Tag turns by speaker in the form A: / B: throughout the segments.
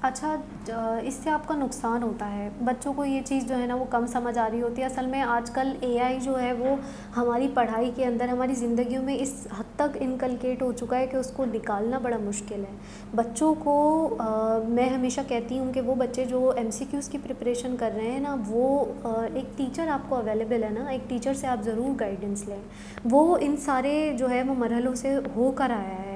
A: अच्छा, इससे आपका नुकसान होता है। बच्चों को ये चीज़ जो है ना वो कम समझ आ रही होती है। असल में आजकल एआई जो है वो हमारी पढ़ाई के अंदर, हमारी ज़िंदगियों में इस हद तक इनकलकेट हो चुका है कि उसको निकालना बड़ा मुश्किल है। बच्चों को मैं हमेशा कहती हूँ कि वो बच्चे जो एमसीक्यूज़ की प्रिपरेशन कर रहे हैं ना, वो एक टीचर आपको अवेलेबल है ना, एक टीचर से आप ज़रूर गाइडेंस लें। वो इन सारे जो है वो मरहलों से होकर आया है।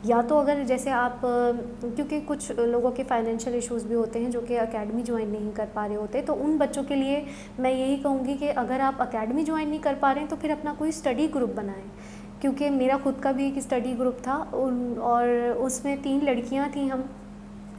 A: या तो अगर जैसे आप क्योंकि कुछ लोगों के फाइनेंशियल इश्यूज़ भी होते हैं जो कि एकेडमी ज्वाइन नहीं कर पा रहे होते, तो उन बच्चों के लिए मैं यही कहूँगी कि अगर आप एकेडमी ज्वाइन नहीं कर पा रहे हैं तो फिर अपना कोई स्टडी ग्रुप बनाएं। क्योंकि मेरा खुद का भी एक स्टडी ग्रुप था और उसमें 3 लड़कियाँ थीं। हम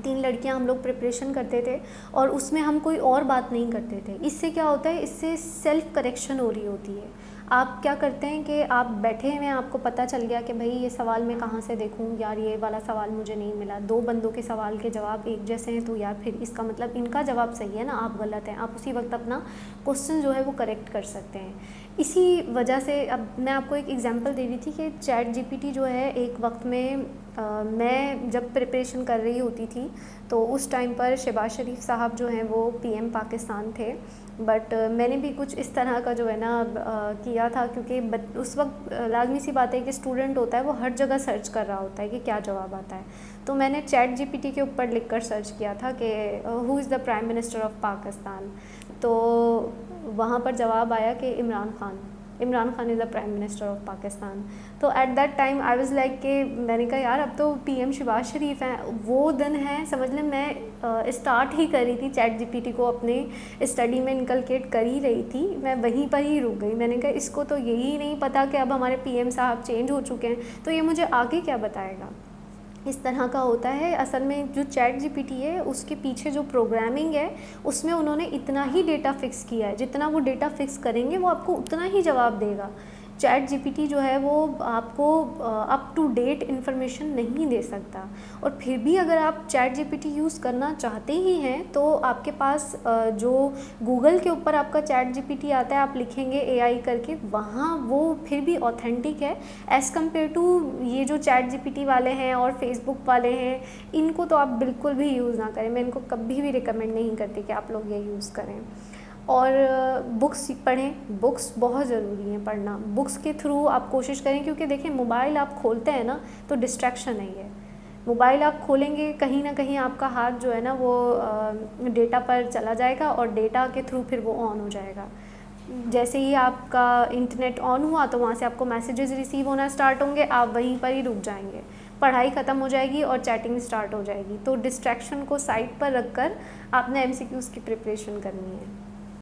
A: 3 लड़कियां हम लोग प्रिपरेशन करते थे और उसमें हम कोई और बात नहीं करते थे। इससे क्या होता है, इससे सेल्फ करेक्शन हो रही होती है। आप क्या करते हैं कि आप बैठे हुए हैं, आपको पता चल गया कि भाई ये सवाल मैं कहाँ से देखूँ, यार ये वाला सवाल मुझे नहीं मिला, 2 बंदों के सवाल के जवाब एक जैसे हैं, तो यार फिर इसका मतलब इनका जवाब सही है ना, आप गलत हैं। आप उसी वक्त अपना क्वेश्चन जो है वो करेक्ट कर सकते हैं। इसी वजह से अब मैं आपको एक एग्जांपल दे रही थी कि चैट जीपीटी जो है एक वक्त में मैं जब प्रिपरेशन कर रही होती थी तो उस टाइम पर शहबाज शरीफ साहब जो हैं वो पीएम पाकिस्तान थे। बट मैंने भी कुछ इस तरह का जो है ना किया था, क्योंकि उस वक्त लाजमी सी बात है कि स्टूडेंट होता है वो हर जगह सर्च कर रहा होता है कि क्या जवाब आता है। तो मैंने चैट जीपीटी के ऊपर लिख कर सर्च किया था कि who is the prime minister of Pakistan. तो वहाँ पर जवाब आया कि Imran Khan is the prime minister of Pakistan. तो at that time I was like कि मैंने कहा यार अब तो पीएम शहबाज शरीफ हैं। वो दिन है, समझ लें मैं स्टार्ट ही कर रही थी चैट जीपीटी को अपने स्टडी में इनकलकेट कर ही रही थी, मैं वहीं पर ही रुक गई। मैंने कहा इसको तो यही नहीं पता कि अब हमारे पीएम साहब चेंज हो चुके हैं, तो ये मुझे आगे क्या बताएगा। इस तरह का होता है। असल में जो चैट जीपीटी है उसके पीछे जो प्रोग्रामिंग है उसमें उन्होंने इतना ही डेटा फिक्स किया है, जितना वो डेटा फिक्स करेंगे वो आपको उतना ही जवाब देगा। चैट जीपीटी जो है वो आपको अप टू डेट इन्फॉर्मेशन नहीं दे सकता। और फिर भी अगर आप चैट जीपीटी यूज़ करना चाहते ही हैं तो आपके पास जो गूगल के ऊपर आपका चैट जीपीटी आता है, आप लिखेंगे एआई करके, वहाँ वो फिर भी ऑथेंटिक है एज़ कम्पेयर टू ये जो चैट जीपीटी वाले हैं और फेसबुक वाले हैं। इनको तो आप बिल्कुल भी यूज़ ना करें, मैं इनको कभी भी रिकमेंड नहीं करती कि आप लोग ये यूज़ करें। और बुक्स पढ़ें, बुक्स बहुत ज़रूरी हैं पढ़ना। बुक्स के थ्रू आप कोशिश करें, क्योंकि देखिए मोबाइल आप खोलते हैं ना तो डिस्ट्रैक्शन है ये। मोबाइल आप खोलेंगे कहीं ना कहीं आपका हाथ जो है ना वो डेटा पर चला जाएगा और डेटा के थ्रू फिर वो ऑन हो जाएगा। जैसे ही आपका इंटरनेट ऑन हुआ तो वहाँ से आपको मैसेजेस रिसीव होना स्टार्ट होंगे, आप वहीं पर ही रुक जाएंगे, पढ़ाई ख़त्म हो जाएगी और चैटिंग स्टार्ट हो जाएगी। तो डिस्ट्रैक्शन को साइड पर रख कर आपने एमसीक्यूज़ की प्रिपरेशन करनी है।